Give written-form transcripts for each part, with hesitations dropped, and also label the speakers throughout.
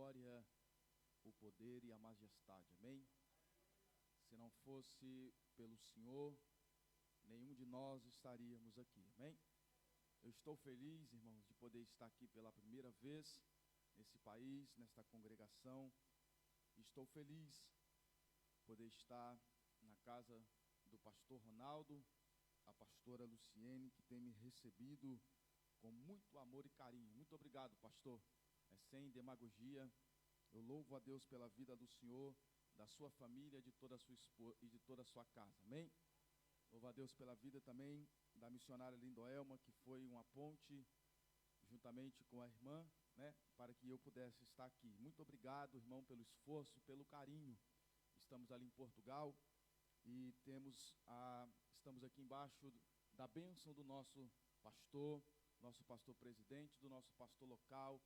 Speaker 1: glória, o poder e a majestade, amém? Se não fosse pelo Senhor, nenhum de nós estaríamos aqui, amém? Eu estou feliz, irmãos, de poder estar aqui pela primeira vez nesse país, nesta congregação. Estou feliz de poder estar na casa do pastor Ronaldo, a pastora Luciene, que tem me recebido com muito amor e carinho. Muito obrigado, pastor. Sem demagogia, eu louvo a Deus pela vida do senhor, da sua família, de toda a sua esposa e de toda a sua casa, amém? Louvo a Deus pela vida também da missionária Lindoelma, que foi uma ponte, juntamente com a irmã, para que eu pudesse estar aqui. Muito obrigado, irmão, pelo esforço, pelo carinho. Estamos ali em Portugal e estamos aqui embaixo da bênção do nosso pastor presidente, do nosso pastor local,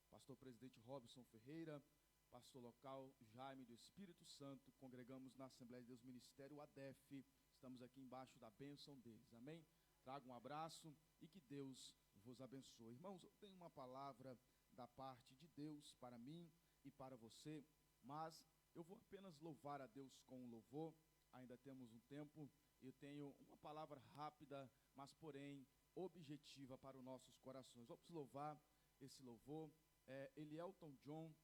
Speaker 1: pastor presidente Robson Ferreira, pastor local Jaime do Espírito Santo. Congregamos na Assembleia de Deus Ministério ADEF. Estamos aqui embaixo da bênção deles, amém? Trago um abraço e que Deus vos abençoe. Irmãos, eu tenho uma palavra da parte de Deus para mim e para você, mas eu vou apenas louvar a Deus com um louvor. Ainda temos um tempo. Eu tenho uma palavra rápida, mas porém objetiva para os nossos corações. Vamos louvar esse louvor. Elielton John,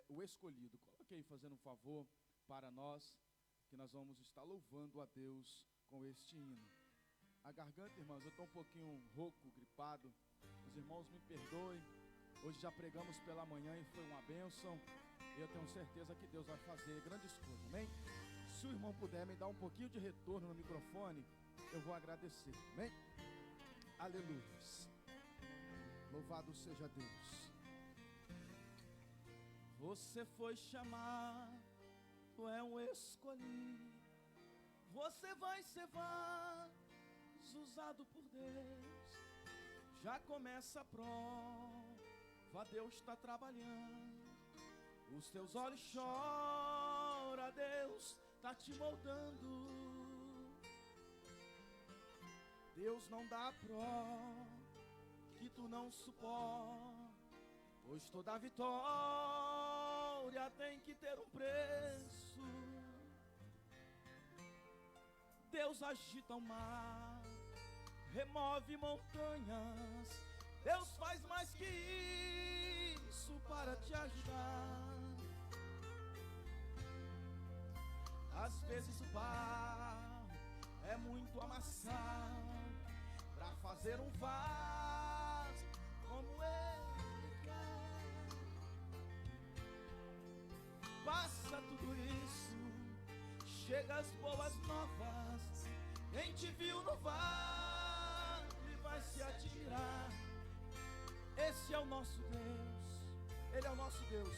Speaker 1: o escolhido. Coloque aí, fazendo um favor para nós, que nós vamos estar louvando a Deus com este hino. A garganta, irmãos, eu estou um pouquinho rouco, gripado. Os irmãos me perdoem. Hoje já pregamos pela manhã e foi uma bênção. Eu tenho certeza que Deus vai fazer grandes coisas, amém? Se o irmão puder me dar um pouquinho de retorno no microfone, eu vou agradecer, amém? Aleluia. Louvado seja Deus. Você foi chamado, é um escolhido. Você vai ser vaso usado por Deus. Já começa a prova, Deus está trabalhando. Os teus olhos choram, Deus está te moldando. Deus não dá prova que tu não suporta, pois toda vitória tem que ter um preço. Deus agita o mar, remove montanhas. Deus faz mais que isso para te ajudar. Às vezes o barro é muito amassado para fazer um vaso como ele quer. Passa tudo isso, chega as boas novas. Quem te viu no vale vai se admirar. Esse é o nosso Deus, Ele é o nosso Deus,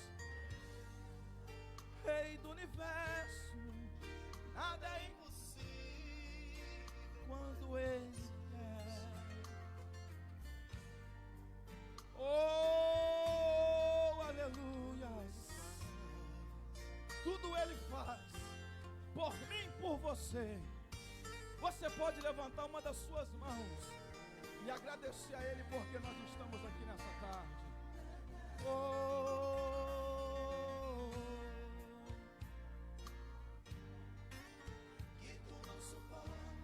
Speaker 1: Rei do universo. Nada é impossível quando Ele quer. Oh, aleluia. Tudo Ele faz por mim, por você. Você pode levantar uma das suas mãos e agradecer a Ele, porque nós estamos aqui nessa tarde. Oh, que tu não suporta,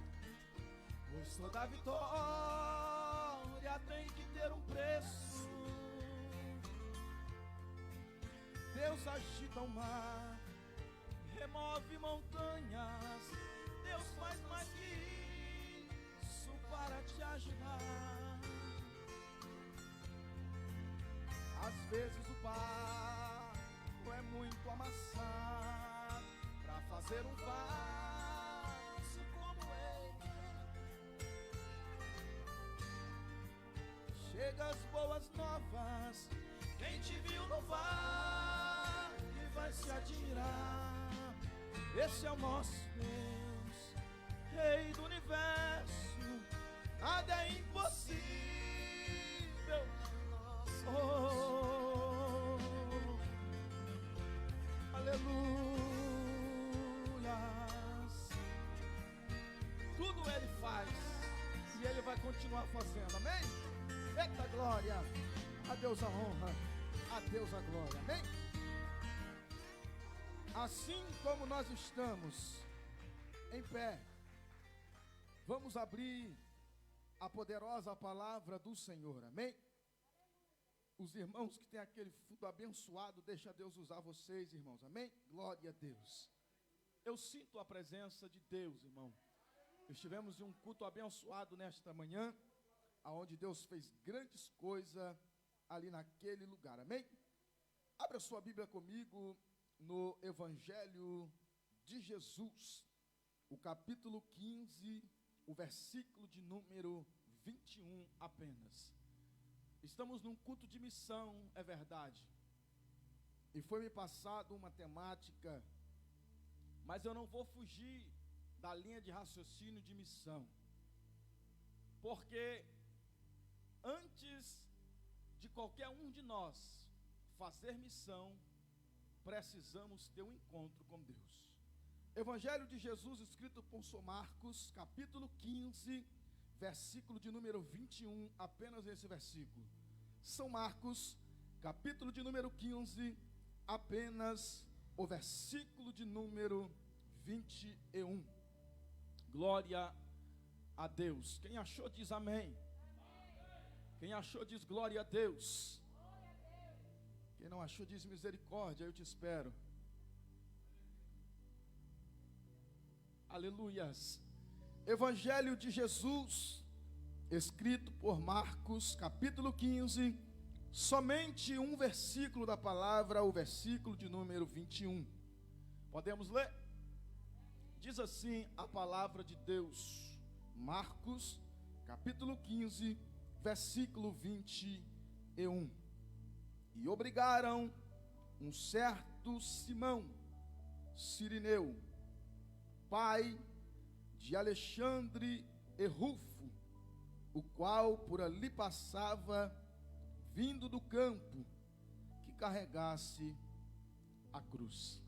Speaker 1: pois toda vitória tem que ter um preço. Deus agita o mar, remove montanhas. Deus faz mais que isso para te ajudar. Às vezes o barro é muito amassado para fazer um vaso como ele. Chega as boas novas. Quem te viu no vale vai se admirar. Esse é o nosso Deus, Rei do universo. Nada é impossível. Oh, aleluias. Tudo Ele faz e Ele vai continuar fazendo, amém? Eita glória, a Deus a honra, A Deus a glória, amém? Assim como nós estamos em pé, vamos abrir a poderosa palavra do Senhor, amém? Os irmãos que têm aquele fundo abençoado, deixa Deus usar vocês, irmãos, amém? Glória a Deus. Eu sinto a presença de Deus, irmão. Estivemos em um culto abençoado nesta manhã, aonde Deus fez grandes coisas ali naquele lugar, amém? Abra sua Bíblia comigo no Evangelho de Jesus, o capítulo 15, o versículo de número 21 apenas. Estamos num culto de missão, é verdade, e foi-me passado uma temática, mas eu não vou fugir da linha de raciocínio de missão, porque antes de qualquer um de nós fazer missão, precisamos ter um encontro com Deus. Evangelho de Jesus, escrito por São Marcos, capítulo 15, versículo de número 21, apenas esse versículo. São Marcos, capítulo de número 15, apenas o versículo de número 21. Glória a Deus. Quem achou diz amém. Quem achou diz glória a Deus. Quem não achou diz misericórdia, eu te espero. Aleluias. Evangelho de Jesus, escrito por Marcos, capítulo 15, somente um versículo da palavra, o versículo de número 21. Podemos ler? Diz assim a palavra de Deus, Marcos, capítulo 15, versículo 21. E obrigaram um certo Simão, Cirineu, pai de Alexandre e Rufo, o qual por ali passava, vindo do campo, que carregasse a cruz.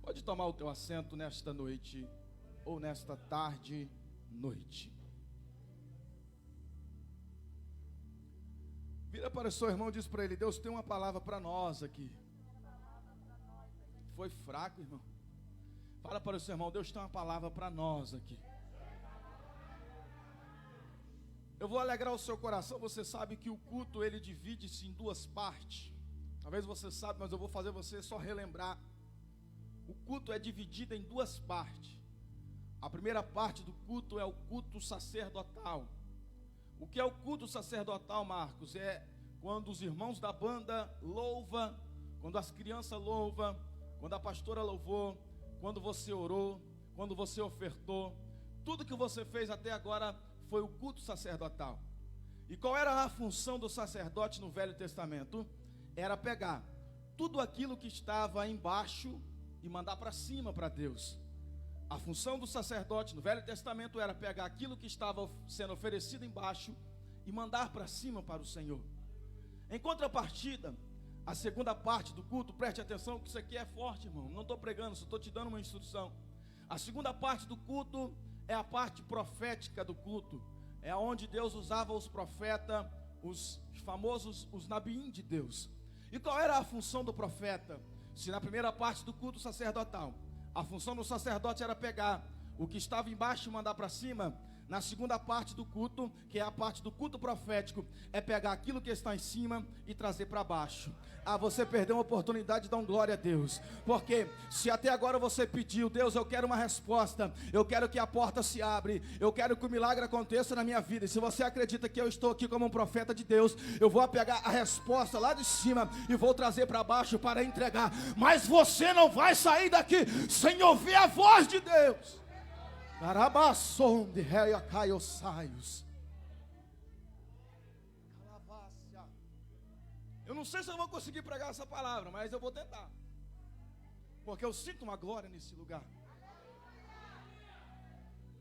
Speaker 1: Pode tomar o teu assento nesta noite, ou nesta tarde, noite. Vira para o seu irmão e diz para ele: Deus tem uma palavra para nós aqui. Foi fraco, irmão. Fala para o seu irmão: Deus tem uma palavra para nós aqui. Eu vou alegrar o seu coração. Você sabe que o culto ele divide-se em duas partes. Talvez você saiba, mas eu vou fazer você só relembrar. O culto é dividido em duas partes. A primeira parte do culto é o culto sacerdotal. O que é o culto sacerdotal, Marcos? É quando os irmãos da banda louvam, quando as crianças louvam, quando a pastora louvou, quando você orou, quando você ofertou. Tudo que você fez até agora foi o culto sacerdotal. E qual era a função do sacerdote no Velho Testamento? Era pegar tudo aquilo que estava embaixo e mandar para cima para Deus. A função do sacerdote no Velho Testamento era pegar aquilo que estava sendo oferecido embaixo e mandar para cima para o Senhor. Em contrapartida, a segunda parte do culto, preste atenção que isso aqui é forte, irmão. Não estou pregando, só estou te dando uma instrução. A segunda parte do culto é a parte profética do culto. É onde Deus usava os profetas, os famosos, os nabiim de Deus. E qual era a função do profeta? Se na primeira parte do culto sacerdotal, a função do sacerdote era pegar o que estava embaixo e mandar para cima, na segunda parte do culto, que é a parte do culto profético, é pegar aquilo que está em cima e trazer para baixo. Ah, você perdeu uma oportunidade de dar glória a Deus, porque se até agora você pediu: Deus, eu quero uma resposta, eu quero que a porta se abra, eu quero que o milagre aconteça na minha vida, e se você acredita que eu estou aqui como um profeta de Deus, eu vou pegar a resposta lá de cima e vou trazer para baixo para entregar, mas você não vai sair daqui sem ouvir a voz de Deus. Eu não sei se eu vou conseguir pregar essa palavra, mas eu vou tentar, porque eu sinto uma glória nesse lugar.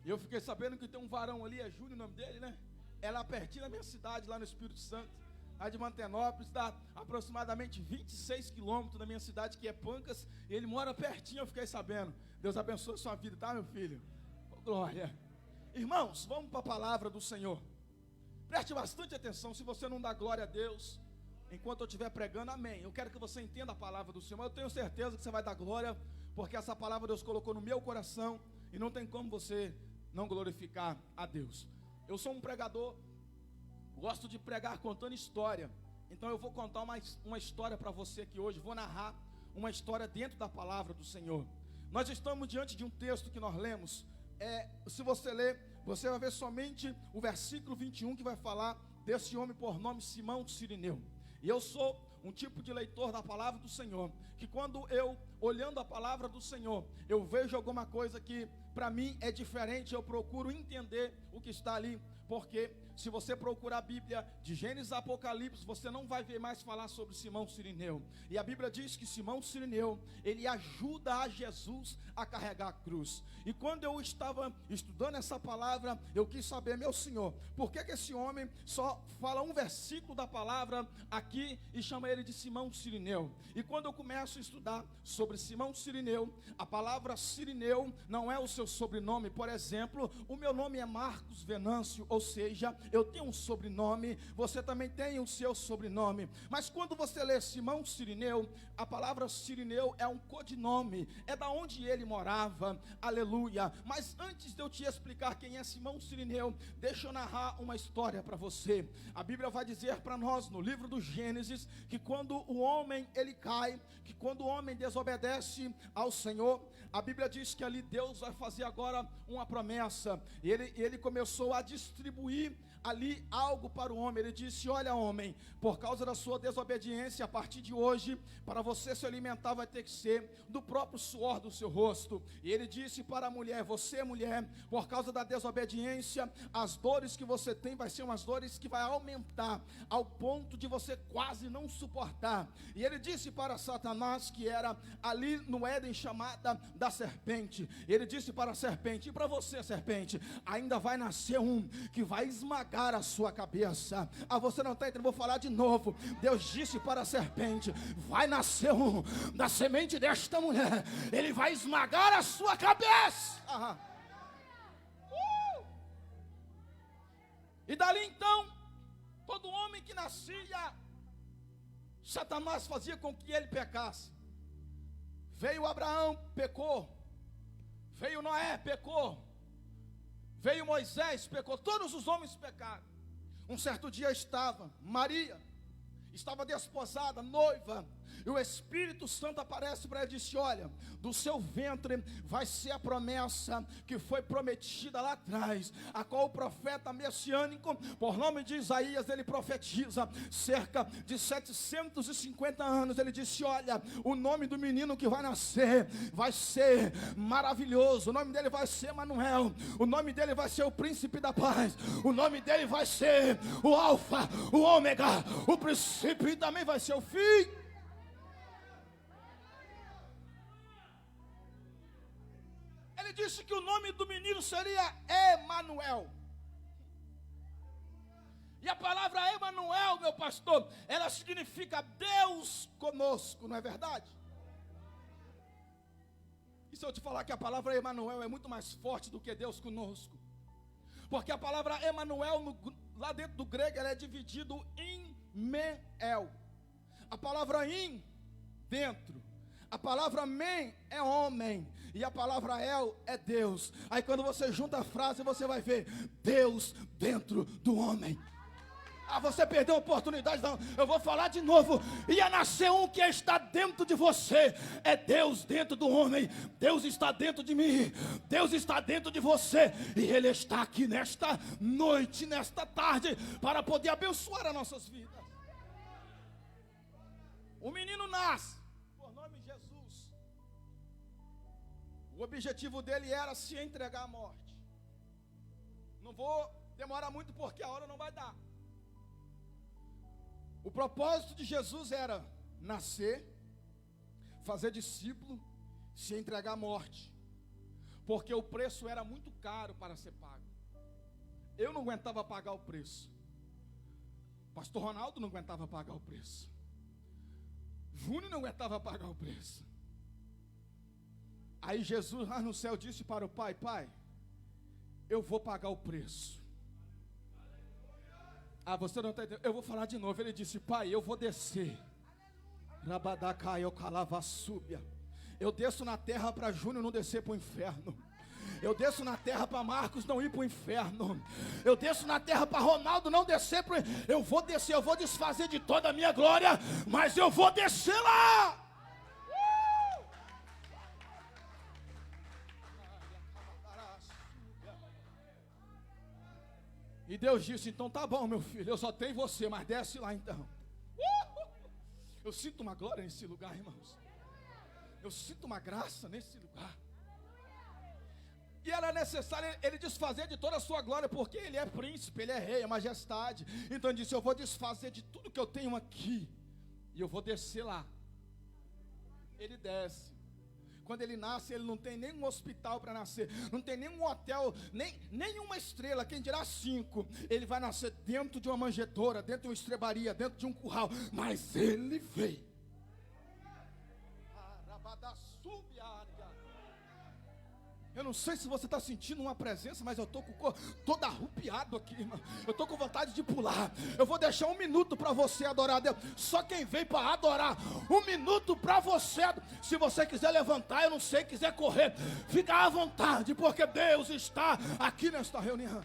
Speaker 1: E eu fiquei sabendo que tem um varão ali, é Júnior o nome dele, né? É lá pertinho da minha cidade, lá no Espírito Santo, lá de Mantenópolis, dá aproximadamente 26 quilômetros da minha cidade, que é Pancas, e ele mora pertinho, eu fiquei sabendo. Deus abençoe a sua vida, tá, meu filho? Oh, glória. Irmãos, vamos para a palavra do Senhor. Preste bastante atenção. Se você não dá glória a Deus, enquanto eu estiver pregando, amém. Eu quero que você entenda a palavra do Senhor. Eu tenho certeza que você vai dar glória, porque essa palavra Deus colocou no meu coração, e não tem como você não glorificar a Deus. Eu sou um pregador, gosto de pregar contando história. Então eu vou contar uma história para você aqui hoje. Vou narrar uma história dentro da palavra do Senhor. Nós estamos diante de um texto que nós lemos. Se você ler, você vai ver somente o versículo 21, que vai falar desse homem por nome Simão Cirineu. E eu sou um tipo de leitor da palavra do Senhor, que quando eu, olhando a palavra do Senhor, eu vejo alguma coisa que para mim é diferente, eu procuro entender o que está ali, porque se você procurar a Bíblia de Gênesis a Apocalipse, você não vai ver mais falar sobre Simão Cirineu. E a Bíblia diz que Simão Cirineu, ele ajuda a Jesus a carregar a cruz. E quando eu estava estudando essa palavra, eu quis saber, meu Senhor, por que esse homem só fala um versículo da palavra aqui e chama ele de Simão Cirineu? E quando eu começo a estudar sobre Simão Cirineu, a palavra Cirineu não é o seu sobrenome. Por exemplo, o meu nome é Marcos Venâncio, ou seja, eu tenho um sobrenome, você também tem o seu sobrenome. Mas quando você lê Simão Cirineu, a palavra Cirineu é um codinome, é da onde ele morava, aleluia. Mas antes de eu te explicar quem é Simão Cirineu, deixa eu narrar uma história para você. A Bíblia vai dizer para nós no livro do Gênesis, que quando o homem ele cai, que quando o homem desobedece ao Senhor, a Bíblia diz que ali Deus vai fazer agora uma promessa, e ele começou a distribuir ali algo para o homem. Ele disse: olha, homem, por causa da sua desobediência, a partir de hoje, para você se alimentar vai ter que ser do próprio suor do seu rosto. E ele disse para a mulher: você, mulher, por causa da desobediência, as dores que você tem vai ser umas dores que vai aumentar, ao ponto de você quase não suportar. E ele disse para Satanás, que era ali no Éden chamada da serpente, ele disse para a serpente: e para você, serpente, ainda vai nascer um que vai esmagar a sua cabeça. Você não está entendendo, vou falar de novo. Deus disse para a serpente: vai nascer um da semente desta mulher, ele vai esmagar a sua cabeça. E dali então, todo homem que nascia, Satanás fazia com que ele pecasse. Veio Abraão, pecou. Veio Noé, pecou. Veio Moisés, pecou. Todos os homens pecaram. Um certo dia Maria estava desposada, noiva, e o Espírito Santo aparece para ela e disse: olha, do seu ventre vai ser a promessa que foi prometida lá atrás, a qual o profeta messiânico, por nome de Isaías, ele profetiza cerca de 750 anos. Ele disse: olha, o nome do menino que vai nascer vai ser maravilhoso, o nome dele vai ser Emanuel, o nome dele vai ser o príncipe da paz, o nome dele vai ser o alfa, o ômega, o princípio, e também vai ser o fim. Ele disse que o nome do menino seria Emanuel. E a palavra Emanuel, meu pastor, ela significa Deus conosco, não é verdade? E se eu te falar que a palavra Emanuel é muito mais forte do que Deus conosco? Porque a palavra Emanuel, lá dentro do grego, ela é dividido em men-el. A palavra in, dentro. A palavra men é homem, e a palavra el é Deus. Aí quando você junta a frase, você vai ver Deus dentro do homem. Você perdeu a oportunidade, não. Eu vou falar de novo. Ia nascer um que está dentro de você. É Deus dentro do homem. Deus está dentro de mim. Deus está dentro de você. E Ele está aqui nesta noite, nesta tarde, para poder abençoar as nossas vidas. O menino nasce por nome de Jesus. O objetivo dele era se entregar à morte. Não vou demorar muito porque a hora não vai dar. O propósito de Jesus era nascer, fazer discípulo, se entregar à morte, porque o preço era muito caro para ser pago. Eu não aguentava pagar o preço. Pastor Ronaldo não aguentava pagar o preço. Júnior não aguentava pagar o preço. Aí Jesus lá no céu disse para o Pai: Pai, eu vou pagar o preço. Ah, você não está entendendo. Eu vou falar de novo. Ele disse: Pai, eu vou descer. Eu desço na terra para Júnior não descer para o inferno. Eu desço na terra para Marcos não ir para o inferno. Eu desço na terra para Ronaldo não descer para... Eu vou descer, eu vou desfazer de toda a minha glória, mas eu vou descer lá. E Deus disse: então tá bom, meu filho, eu só tenho você, mas desce lá então. Eu sinto uma glória nesse lugar, irmãos. Eu sinto uma graça nesse lugar. E era necessário ele desfazer de toda a sua glória, porque ele é príncipe, ele é rei, é majestade. Então ele disse: eu vou desfazer de tudo que eu tenho aqui, e eu vou descer lá. Ele desce. Quando ele nasce, ele não tem nenhum hospital para nascer, não tem nenhum hotel, nenhuma estrela, quem dirá 5. Ele vai nascer dentro de uma manjedoura, dentro de uma estrebaria, dentro de um curral. Mas ele veio. Eu não sei se você está sentindo uma presença, mas eu estou com o corpo todo arrupiado aqui, irmão. Eu estou com vontade de pular. Eu vou deixar 1 minuto para você adorar a Deus. Só quem veio para adorar, 1 minuto para você. Se você quiser levantar, eu não sei, quiser correr, fica à vontade, porque Deus está aqui nesta reunião.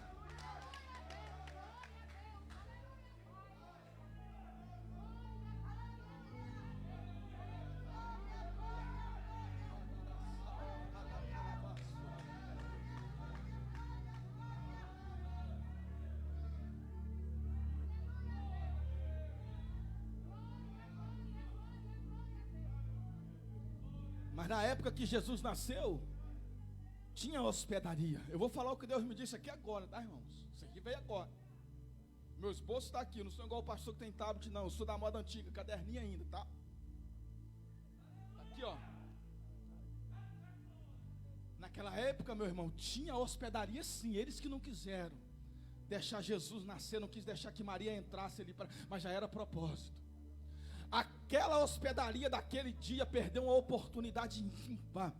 Speaker 1: Mas na época que Jesus nasceu, tinha hospedaria. Eu vou falar o que Deus me disse aqui agora, tá, irmãos? Isso aqui veio agora. Meu esboço está aqui, eu não sou igual o pastor que tem tablet, não. Eu sou da moda antiga, caderninho ainda, tá? Aqui, ó. Naquela época, meu irmão, tinha hospedaria sim. Eles que não quiseram deixar Jesus nascer, não quis deixar que Maria entrasse ali, mas já era propósito. Aquela hospedaria daquele dia perdeu uma oportunidade ímpar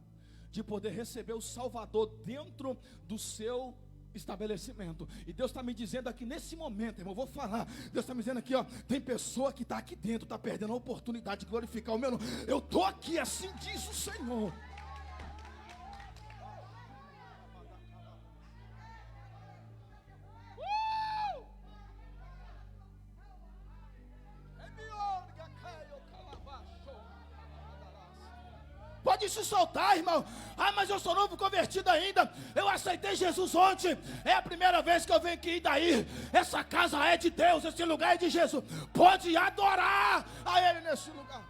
Speaker 1: de poder receber o Salvador dentro do seu estabelecimento. E Deus está me dizendo aqui nesse momento, irmão, eu vou falar. Deus está me dizendo aqui, ó, tem pessoa que está aqui dentro, está perdendo a oportunidade de glorificar o meu nome. Eu estou aqui, assim diz o Senhor. Pode se soltar, irmão. Ah, mas eu sou novo convertido ainda. Eu aceitei Jesus ontem. É a primeira vez que eu venho aqui. E daí? Essa casa é de Deus. Esse lugar é de Jesus. Pode adorar a Ele nesse lugar.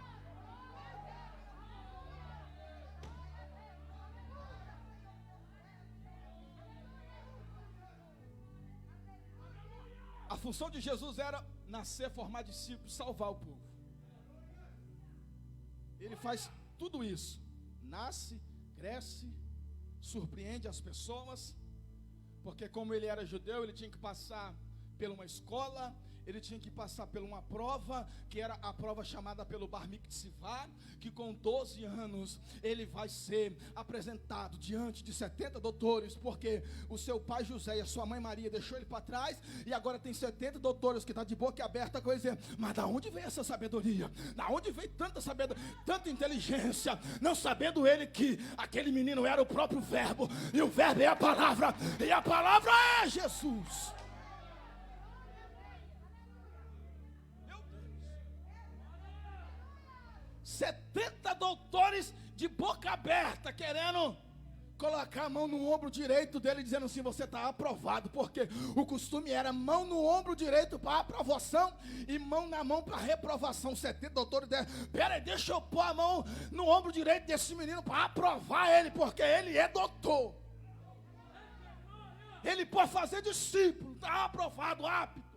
Speaker 1: A função de Jesus era nascer, formar discípulos, salvar o povo. Ele faz tudo isso. Nasce, cresce, surpreende as pessoas, porque como ele era judeu, ele tinha que passar por uma escola, ele tinha que passar por uma prova, que era a prova chamada pelo Bar Mitzvah, que com 12 anos, ele vai ser apresentado diante de 70 doutores, porque o seu pai José e a sua mãe Maria deixou ele para trás, e agora tem 70 doutores que está de boca aberta, coisa, mas da onde vem essa sabedoria? Da onde vem tanta sabedoria, tanta inteligência, não sabendo ele que aquele menino era o próprio verbo, e o verbo é a palavra, e a palavra é Jesus. 70 doutores de boca aberta, querendo colocar a mão no ombro direito dele, dizendo assim: você está aprovado, porque o costume era mão no ombro direito para aprovação e mão na mão para reprovação. 70 doutores disseram: peraí, deixa eu pôr a mão no ombro direito desse menino para aprovar ele, porque ele é doutor, ele pode fazer discípulo, está aprovado, apto.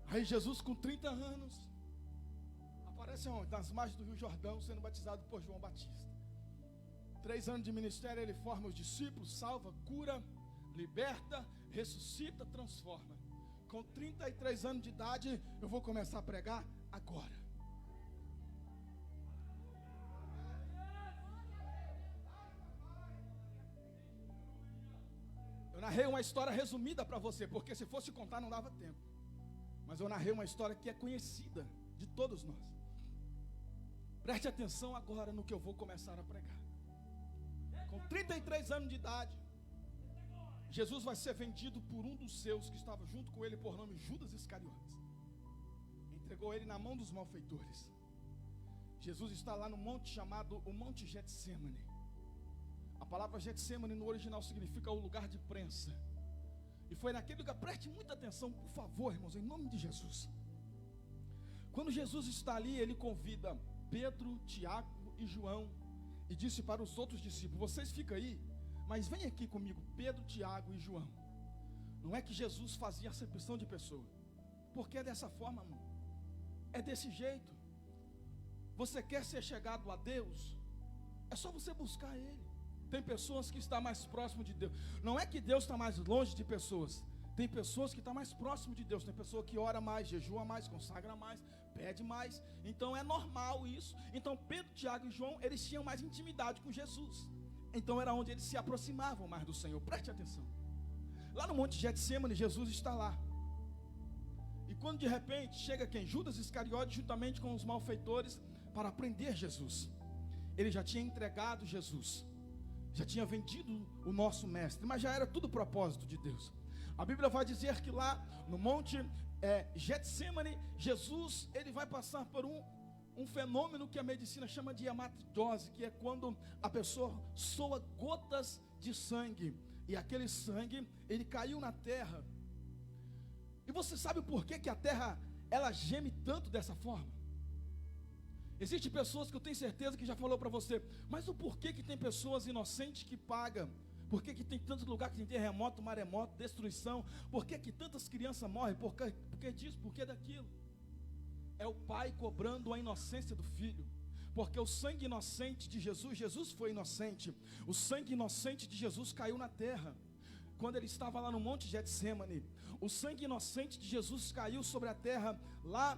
Speaker 1: Aí Jesus, com 30 anos, aparece onde? Nas margens do Rio Jordão, sendo batizado por João Batista. 3 anos de ministério, ele forma os discípulos, salva, cura, liberta, ressuscita, transforma. Com 33 anos de idade, eu vou começar a pregar agora. Eu narrei uma história resumida para você, porque se fosse contar não dava tempo. Mas eu narrei uma história que é conhecida de todos nós. Preste atenção agora no que eu vou começar a pregar. Com 33 anos de idade, Jesus vai ser vendido por um dos seus que estava junto com ele, por nome Judas Iscariotes. Entregou ele na mão dos malfeitores. Jesus está lá no monte chamado o Monte Getsemane. A palavra Getsemane no original significa o lugar de prensa. E foi naquele lugar, preste muita atenção, por favor, irmãos, em nome de Jesus. Quando Jesus está ali, ele convida Pedro, Tiago e João e disse para os outros discípulos: vocês ficam aí, mas vem aqui comigo, Pedro, Tiago e João. Não é que Jesus fazia acepção de pessoa, porque é dessa forma, amor. É desse jeito. Você quer ser chegado a Deus? É só você buscar Ele. Tem pessoas que estão mais próximo de Deus. Não é que Deus está mais longe de pessoas. Tem pessoas que estão mais próximo de Deus. Tem pessoa que ora mais, jejua mais, consagra mais, pede mais. Então é normal isso. Então Pedro, Tiago e João, eles tinham mais intimidade com Jesus. Então era onde eles se aproximavam mais do Senhor. Preste atenção. Lá no Monte Getsemane, Jesus está lá. E quando de repente chega quem? Judas Iscariotes, juntamente com os malfeitores, para prender Jesus. Ele já tinha entregado Jesus, já tinha vendido o nosso mestre, mas já era tudo propósito de Deus. A Bíblia vai dizer que lá no Monte Getsemane, Jesus ele vai passar por um fenômeno que a medicina chama de hematidose, que é quando a pessoa soa gotas de sangue, e aquele sangue ele caiu na terra. E você sabe por que a terra ela geme tanto dessa forma? Existem pessoas que eu tenho certeza que já falou para você, mas o porquê que tem pessoas inocentes que pagam? Por que tem tantos lugares que tem terremoto, maremoto, destruição? Por que tantas crianças morrem? Por que disso? Por que daquilo? É o pai cobrando a inocência do filho. Porque o sangue inocente de Jesus, Jesus foi inocente. O sangue inocente de Jesus caiu na terra. Quando ele estava lá no Monte Getsemane, o sangue inocente de Jesus caiu sobre a terra lá,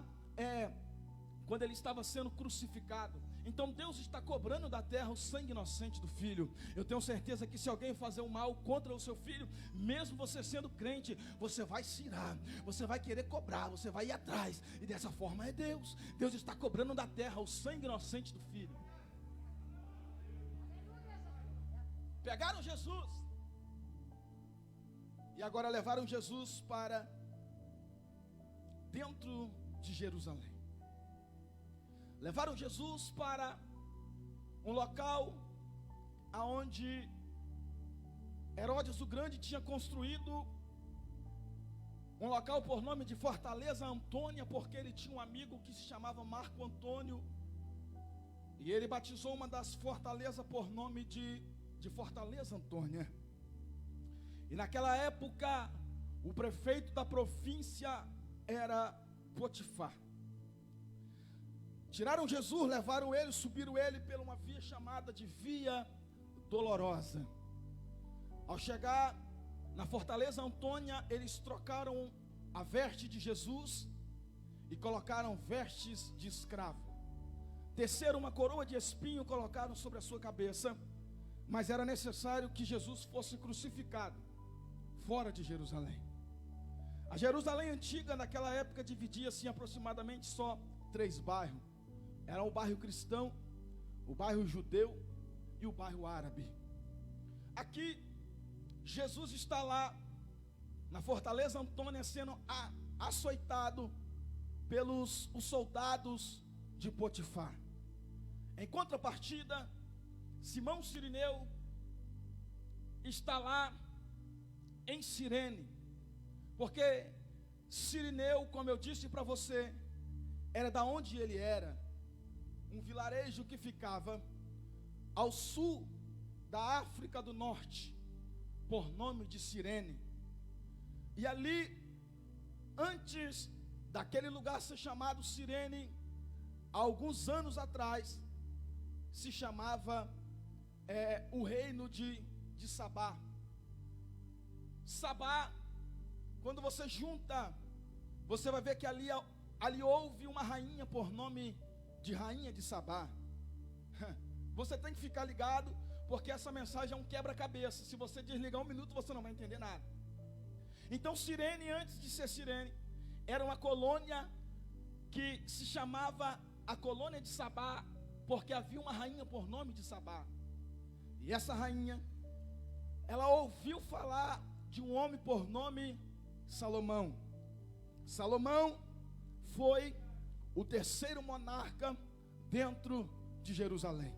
Speaker 1: quando ele estava sendo crucificado. Então Deus está cobrando da terra o sangue inocente do filho. Eu tenho certeza que se alguém fazer um mal contra o seu filho, mesmo você sendo crente, você vai se irar, você vai querer cobrar, você vai ir atrás. E dessa forma é Deus. Deus está cobrando da terra o sangue inocente do filho. Pegaram Jesus e agora levaram Jesus para dentro de Jerusalém. Levaram Jesus para um local aonde Herodes o Grande tinha construído um local por nome de Fortaleza Antônia, porque ele tinha um amigo que se chamava Marco Antônio, e ele batizou uma das fortalezas por nome de Fortaleza Antônia. E naquela época o prefeito da província era Potifar. Tiraram Jesus, levaram ele, subiram ele por uma via chamada de Via Dolorosa. Ao chegar na Fortaleza Antônia, eles trocaram a veste de Jesus e colocaram vestes de escravo. Teceram uma coroa de espinho, colocaram sobre a sua cabeça, mas era necessário que Jesus fosse crucificado fora de Jerusalém. A Jerusalém antiga naquela época dividia-se em aproximadamente só 3 bairros. Era o bairro cristão, o bairro judeu e o bairro árabe. Aqui, Jesus está lá, na Fortaleza Antônia, sendo açoitado pelos os soldados de Potifar. Em contrapartida, Simão Cirineu está lá em Cirene, porque Cirineu, como eu disse para você, era da onde ele era, um vilarejo que ficava ao sul da África do Norte, por nome de Cirene. E ali, antes daquele lugar ser chamado Cirene, há alguns anos atrás, se chamava o reino de Sabá. Sabá, quando você junta, você vai ver que ali houve uma rainha por nome de Rainha de Sabá. Você tem que ficar ligado, porque essa mensagem é um quebra-cabeça. Se você desligar um minuto, você não vai entender nada. Então Cirene, antes de ser Cirene, era uma colônia que se chamava a colônia de Sabá, porque havia uma rainha por nome de Sabá. E essa rainha, ela ouviu falar de um homem por nome Salomão. Salomão foi o terceiro monarca dentro de Jerusalém.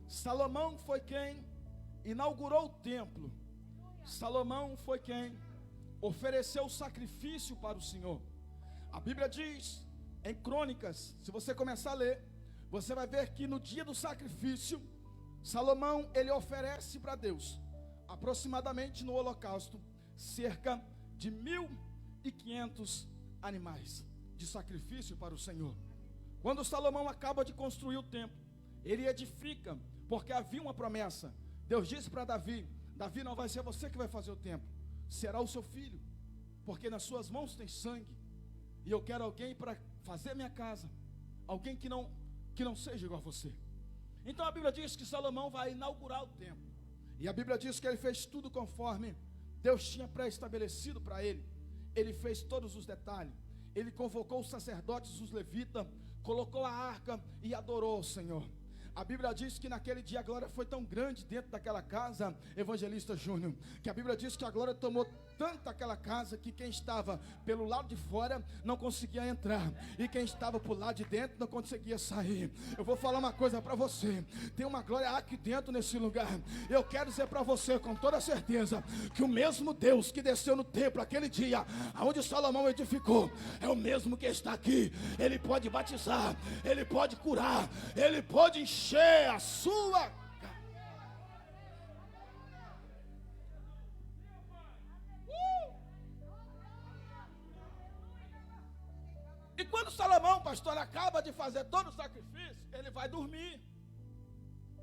Speaker 1: Salomão foi quem inaugurou o templo. Salomão foi quem ofereceu o sacrifício para o Senhor. A Bíblia diz em Crônicas, se você começar a ler, você vai ver que no dia do sacrifício, Salomão, ele oferece para Deus, aproximadamente no holocausto, cerca de 1.500 animais de sacrifício para o Senhor. Quando Salomão acaba de construir o templo, ele edifica, porque havia uma promessa. Deus disse para Davi: Davi, não vai ser você que vai fazer o templo, será o seu filho, porque nas suas mãos tem sangue, e eu quero alguém para fazer minha casa, alguém que não seja igual a você. Então a Bíblia diz que Salomão vai inaugurar o templo, e a Bíblia diz que ele fez tudo conforme Deus tinha pré-estabelecido para ele. Ele fez todos os detalhes. Ele convocou os sacerdotes, os levitas, colocou a arca e adorou o Senhor. A Bíblia diz que naquele dia a glória foi tão grande dentro daquela casa, evangelista Júnior, que a Bíblia diz que a glória tomou tanto aquela casa que quem estava pelo lado de fora não conseguia entrar, e quem estava por lado de dentro não conseguia sair. Eu vou falar uma coisa para você: tem uma glória aqui dentro nesse lugar. Eu quero dizer para você com toda certeza que o mesmo Deus que desceu no templo aquele dia onde Salomão edificou é o mesmo que está aqui. Ele pode batizar, ele pode curar, ele pode encher a sua. E quando Salomão, pastor, acaba de fazer todo o sacrifício, ele vai dormir.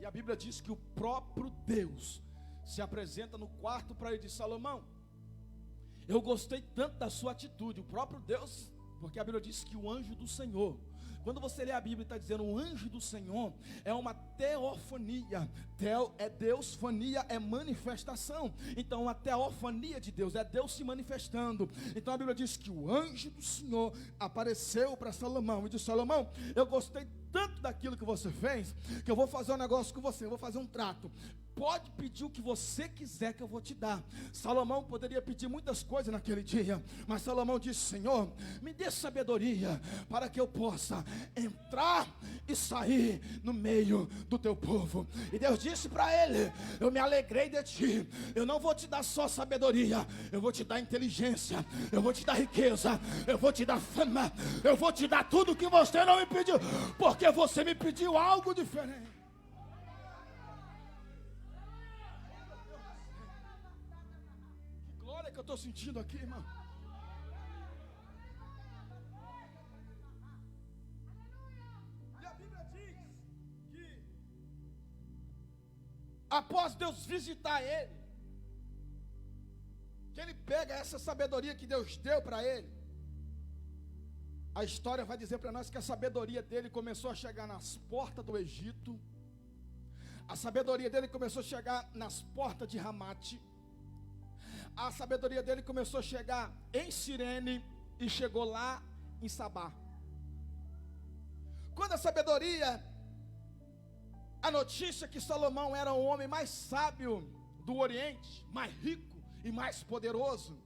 Speaker 1: E a Bíblia diz que o próprio Deus se apresenta no quarto para ele de Salomão. Eu gostei tanto da sua atitude, o próprio Deus, porque a Bíblia diz que o anjo do Senhor, quando você lê a Bíblia e está dizendo o anjo do Senhor, é uma teofania. Teo é Deus, fania é manifestação. Então a teofania de Deus é Deus se manifestando. Então a Bíblia diz que o anjo do Senhor apareceu para Salomão e disse: Salomão, eu gostei tanto daquilo que você fez, que eu vou fazer um negócio com você, eu vou fazer um trato. Pode pedir o que você quiser que eu vou te dar. Salomão poderia pedir muitas coisas naquele dia, mas Salomão disse: Senhor, me dê sabedoria para que eu possa entrar e sair no meio do teu povo. E Deus disse para ele: eu me alegrei de ti. Eu não vou te dar só sabedoria, eu vou te dar inteligência, eu vou te dar riqueza, eu vou te dar fama, eu vou te dar tudo que você não me pediu, porque você me pediu algo diferente. Que eu estou sentindo aqui, irmão. E a Bíblia diz que após Deus visitar ele, que ele pega essa sabedoria que Deus deu para ele, a história vai dizer para nós que a sabedoria dele começou a chegar nas portas do Egito, a sabedoria dele começou a chegar nas portas de Ramate, a sabedoria dele começou a chegar em Cirene e chegou lá em Sabá. Quando a sabedoria, a notícia que Salomão era o homem mais sábio do Oriente, mais rico e mais poderoso,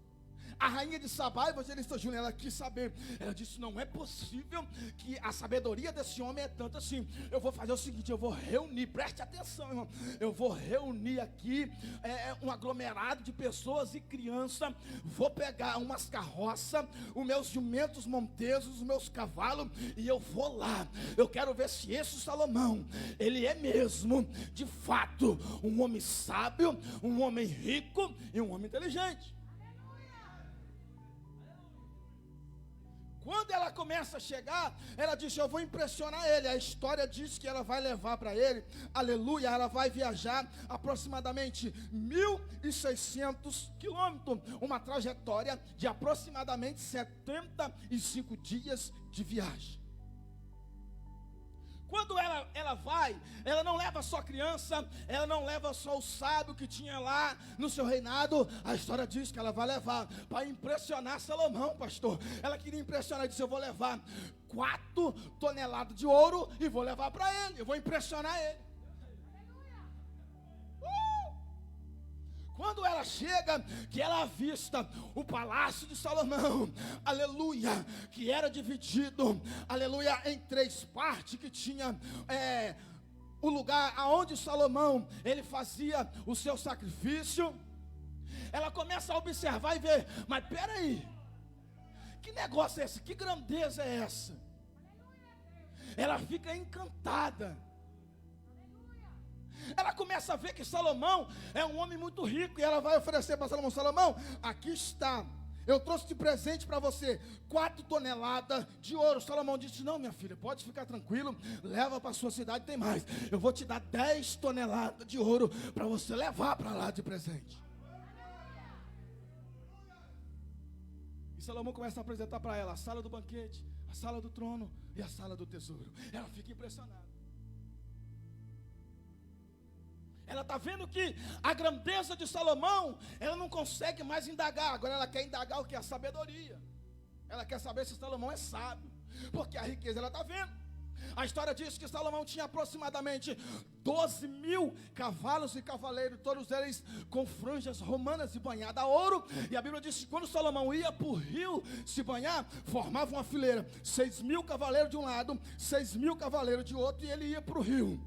Speaker 1: a rainha de Sabá, evangelista Júnior, ela quis saber. Ela disse: não é possível que a sabedoria desse homem é tanto assim. Eu vou fazer o seguinte, eu vou reunir, preste atenção, irmão, eu vou reunir aqui um aglomerado de pessoas e crianças. Vou pegar umas carroças, os meus jumentos montesos, os meus cavalos, e eu vou lá. Eu quero ver se esse Salomão, ele é mesmo, de fato, um homem sábio, um homem rico e um homem inteligente. Quando ela começa a chegar, ela diz: eu vou impressionar ele. A história diz que ela vai levar para ele, aleluia, ela vai viajar aproximadamente 1.600 quilômetros, uma trajetória de aproximadamente 75 dias de viagem. Quando ela vai, ela não leva só criança, ela não leva só o sábio que tinha lá no seu reinado. A história diz que ela vai levar para impressionar Salomão, pastor. Ela queria impressionar, disse: eu vou levar 4 toneladas de ouro e vou levar para ele, eu vou impressionar ele. Quando ela chega, que ela avista o palácio de Salomão, aleluia, que era dividido, aleluia, em 3 partes, que tinha o lugar aonde Salomão, ele fazia o seu sacrifício. Ela começa a observar e ver, mas peraí, que negócio é esse? Que grandeza é essa? Ela fica encantada. Ela começa a ver que Salomão é um homem muito rico, e ela vai oferecer para Salomão: Salomão, aqui está, eu trouxe de presente para você 4 toneladas de ouro. Salomão disse: não, minha filha, pode ficar tranquilo, leva para a sua cidade, tem mais, eu vou te dar 10 toneladas de ouro para você levar para lá de presente. E Salomão começa a apresentar para ela a sala do banquete, a sala do trono e a sala do tesouro. Ela fica impressionada. Ela está vendo que a grandeza de Salomão, ela não consegue mais indagar. Agora ela quer indagar o que? A sabedoria. Ela quer saber se Salomão é sábio, porque a riqueza ela está vendo. A história diz que Salomão tinha aproximadamente 12.000 cavalos e cavaleiros, todos eles com franjas romanas e banhadas a ouro. E a Bíblia diz que quando Salomão ia para o rio se banhar, formava uma fileira, 6.000 cavaleiros de um lado, 6.000 cavaleiros de outro, e ele ia para o rio.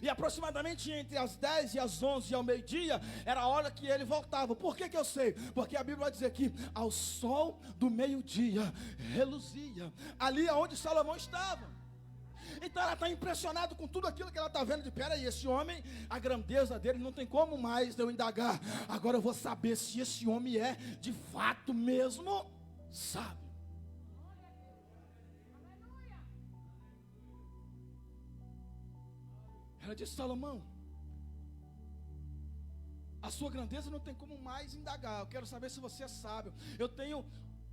Speaker 1: E aproximadamente entre as 10 e as 11 e ao meio-dia era a hora que ele voltava. Por que eu sei? Porque a Bíblia vai dizer que ao sol do meio-dia reluzia ali aonde Salomão estava. Então ela está impressionada com tudo aquilo que ela está vendo. De peraí, esse homem, a grandeza dele não tem como mais eu indagar. Agora eu vou saber se esse homem é de fato mesmo sábio. Ela disse: Salomão, a sua grandeza não tem como mais indagar. Eu quero saber se você é sábio. Eu tenho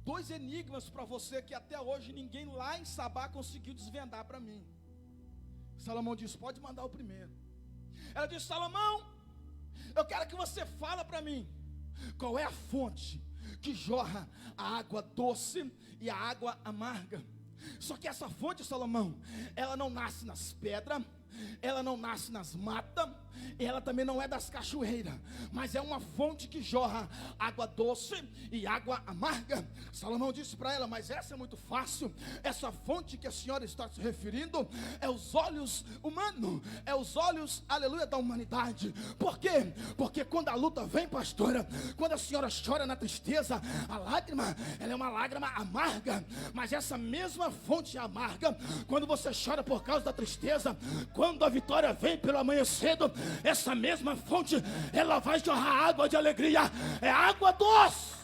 Speaker 1: 2 enigmas para você que até hoje ninguém lá em Sabá conseguiu desvendar para mim. Salomão disse: pode mandar o primeiro. Ela disse: Salomão, eu quero que você fale para mim qual é a fonte que jorra a água doce e a água amarga. Só que essa fonte, Salomão, ela não nasce nas pedras, ela não nasce nas matas, ela também não é das cachoeiras, mas é uma fonte que jorra água doce e água amarga. Salomão disse para ela: mas essa é muito fácil. Essa fonte que a senhora está se referindo é os olhos humanos, é os olhos, aleluia, da humanidade. Por quê? Porque quando a luta vem, pastora, quando a senhora chora na tristeza, a lágrima, ela é uma lágrima amarga. Mas essa mesma fonte amarga, quando você chora por causa da tristeza, quando a vitória vem pelo amanhã cedo, essa mesma fonte, ela vai jorrar água de alegria. É água doce.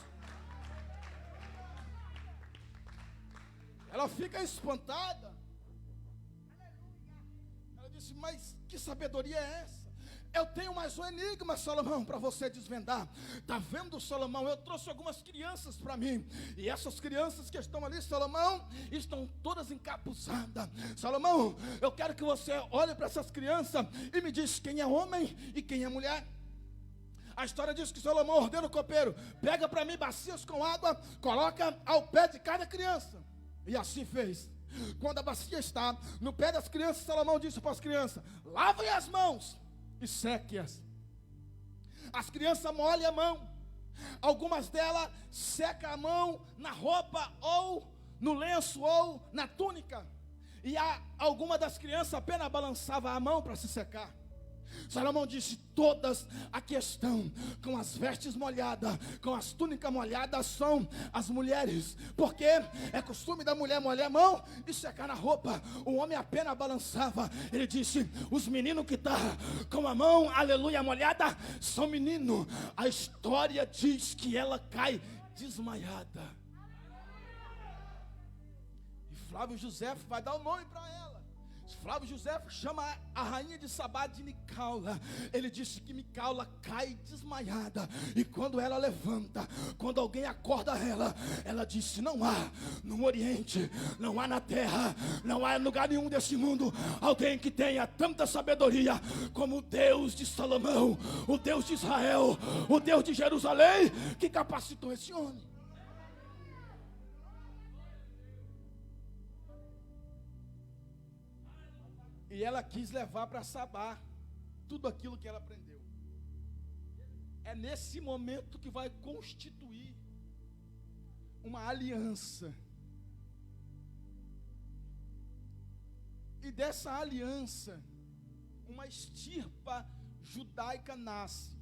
Speaker 1: Ela fica espantada. Ela disse: mas que sabedoria é essa? Eu tenho mais um enigma, Salomão, para você desvendar. Está vendo, Salomão? Eu trouxe algumas crianças para mim. E essas crianças que estão ali, Salomão, estão todas encapuzadas. Salomão, eu quero que você olhe para essas crianças e me diz quem é homem e quem é mulher. A história diz que Salomão ordena o copeiro: pega para mim bacias com água, coloca ao pé de cada criança. E assim fez. Quando a bacia está no pé das crianças, Salomão disse para as crianças: lavem as mãos e seque-as. As crianças molham a mão. Algumas delas secam a mão na roupa, ou no lenço, ou na túnica. E alguma das crianças apenas balançava a mão para se secar. Salomão disse: todas aqui estão com as vestes molhadas, com as túnicas molhadas, são as mulheres. Porque é costume da mulher molhar a mão e secar na roupa. O homem apenas balançava. Ele disse: os meninos que estão com a mão, aleluia, molhada, são meninos. A história diz que ela cai desmaiada. E Flávio José vai dar o nome para ela. Flávio José chama a rainha de Sabá de Micaula. Ele disse que Micaula cai desmaiada, e quando ela levanta, quando alguém acorda ela, ela disse: não há no Oriente, não há na terra, não há em lugar nenhum desse mundo alguém que tenha tanta sabedoria como o Deus de Salomão, o Deus de Israel, o Deus de Jerusalém, que capacitou esse homem. E ela quis levar para Sabá tudo aquilo que ela aprendeu. É nesse momento que vai constituir uma aliança. E dessa aliança, uma estirpa judaica nasce.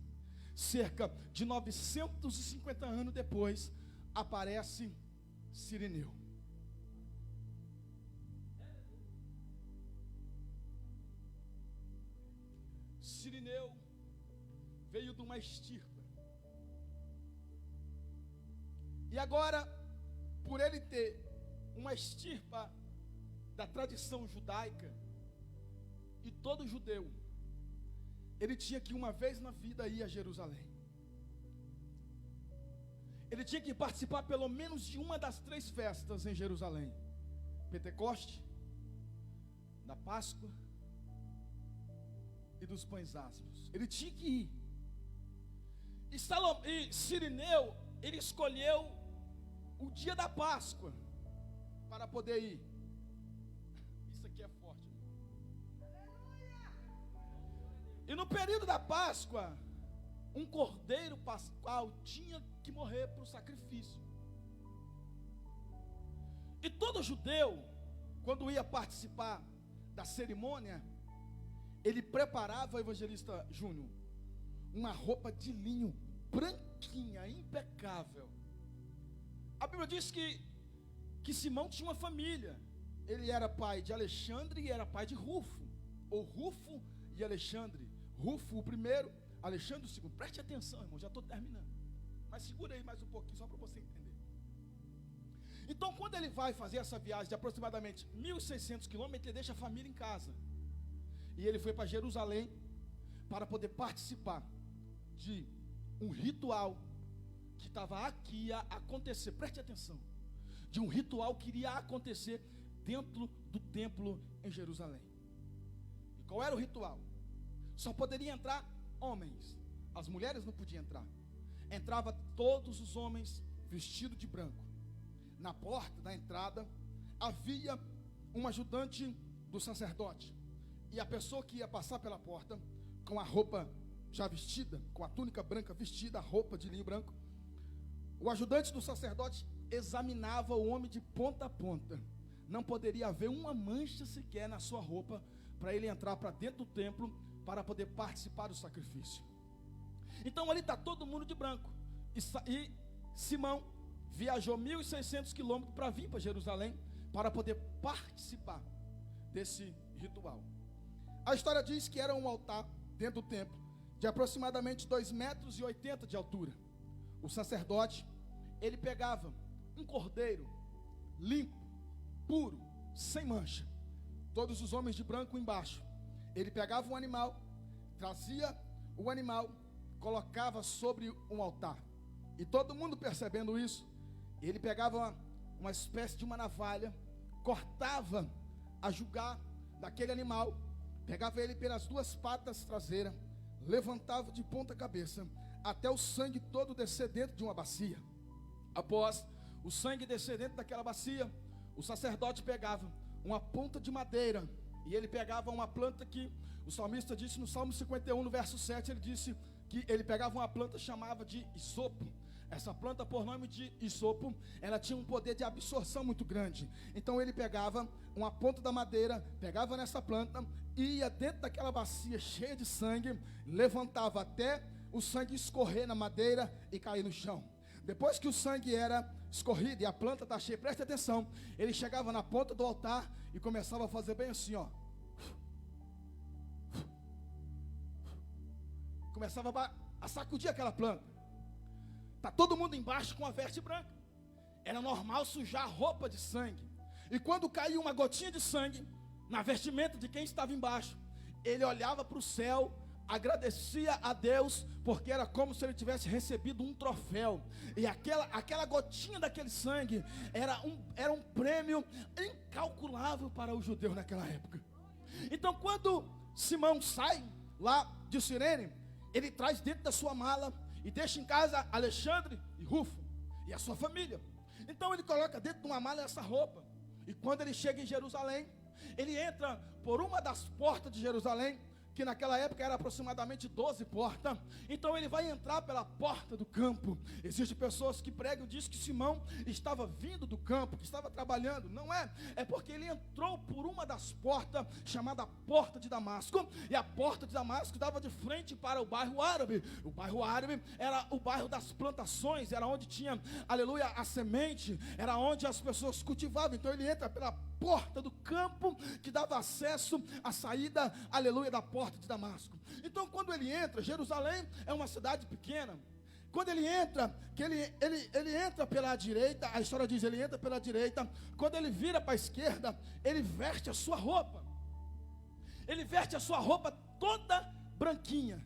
Speaker 1: Cerca de 950 anos depois, aparece Cirineu. Cirineu veio de uma estirpa. E agora, por ele ter uma estirpa da tradição judaica, e todo judeu, ele tinha que uma vez na vida ir a Jerusalém. Ele tinha que participar pelo menos de uma das 3 festas em Jerusalém: Pentecoste, da Páscoa e dos pães ásperos. Ele tinha que ir. E Cirineu, ele escolheu o dia da Páscoa para poder ir. Isso aqui é forte. E no período da Páscoa, um cordeiro pascual tinha que morrer para o sacrifício. E todo judeu, quando ia participar da cerimônia, ele preparava, o evangelista Júnior, uma roupa de linho branquinha, impecável. A Bíblia diz que Simão tinha uma família. Ele era pai de Alexandre e era pai de Rufo, ou Rufo e Alexandre. Rufo o primeiro, Alexandre o segundo. Preste atenção, irmão, já estou terminando. Mas segura aí mais um pouquinho, só para você entender. Então, quando ele vai fazer essa viagem de aproximadamente 1.600 quilômetros, ele deixa a família em casa. E ele foi para Jerusalém para poder participar de um ritual que estava aqui a acontecer. Preste atenção. De um ritual que iria acontecer dentro do templo em Jerusalém. E qual era o ritual? Só poderia entrar homens. As mulheres não podiam entrar. Entrava todos os homens vestidos de branco. Na porta da entrada havia um ajudante do sacerdote. E a pessoa que ia passar pela porta, com a roupa já vestida, com a túnica branca vestida, a roupa de linho branco, o ajudante do sacerdote examinava o homem de ponta a ponta. Não poderia haver uma mancha sequer na sua roupa, para ele entrar para dentro do templo, para poder participar do sacrifício. Então ali está todo mundo de branco. E Simão viajou 1.600 quilômetros para vir para Jerusalém, para poder participar desse ritual. A história diz que era um altar dentro do templo, de aproximadamente 2,80 metros de altura. O sacerdote, ele pegava um cordeiro limpo, puro, sem mancha, todos os homens de branco embaixo. Ele pegava um animal, trazia o animal, colocava sobre um altar. E todo mundo percebendo isso, ele pegava uma espécie de uma navalha, cortava a jugar daquele animal, pegava ele pelas 2 patas traseiras, levantava de ponta cabeça, até o sangue todo descer dentro de uma bacia. Após o sangue descer dentro daquela bacia, o sacerdote pegava uma ponta de madeira, e ele pegava uma planta que o salmista disse no Salmo 51, no verso 7, ele disse que ele pegava uma planta chamada de isopo. Essa planta, por nome de isopo, ela tinha um poder de absorção muito grande. Então ele pegava uma ponta da madeira, pegava nessa planta, ia dentro daquela bacia cheia de sangue, levantava até o sangue escorrer na madeira e cair no chão. Depois que o sangue era escorrido e a planta está cheia, preste atenção, ele chegava na ponta do altar e começava a fazer bem assim, ó. Começava a sacudir aquela planta. Está todo mundo embaixo com a veste branca. Era normal sujar a roupa de sangue. E quando caía uma gotinha de sangue, na vestimenta de quem estava embaixo. Ele olhava para o céu, agradecia a Deus, porque era como se ele tivesse recebido um troféu. E aquela gotinha daquele sangue era um prêmio incalculável para o judeu naquela época. Então, quando Simão sai lá de Cirene, ele traz dentro da sua mala e deixa em casa Alexandre e Rufo e a sua família. Então ele coloca dentro de uma mala essa roupa. E quando ele chega em Jerusalém, ele entra por uma das portas de Jerusalém, que naquela época era aproximadamente 12 portas. Então ele vai entrar pela porta do campo. Existem pessoas que pregam, diz que Simão estava vindo do campo, que estava trabalhando. Não é, é porque ele entrou por uma das portas, chamada Porta de Damasco. E a Porta de Damasco dava de frente para o bairro árabe. O bairro árabe era o bairro das plantações, era onde tinha, aleluia, a semente, era onde as pessoas cultivavam. Então ele entra pela porta do campo, que dava acesso à saída, aleluia, da porta de Damasco. Então quando ele entra, Jerusalém é uma cidade pequena. Quando ele entra, que ele entra pela direita, a história diz, ele entra pela direita. Quando ele vira para a esquerda, ele veste a sua roupa. Ele veste a sua roupa toda branquinha.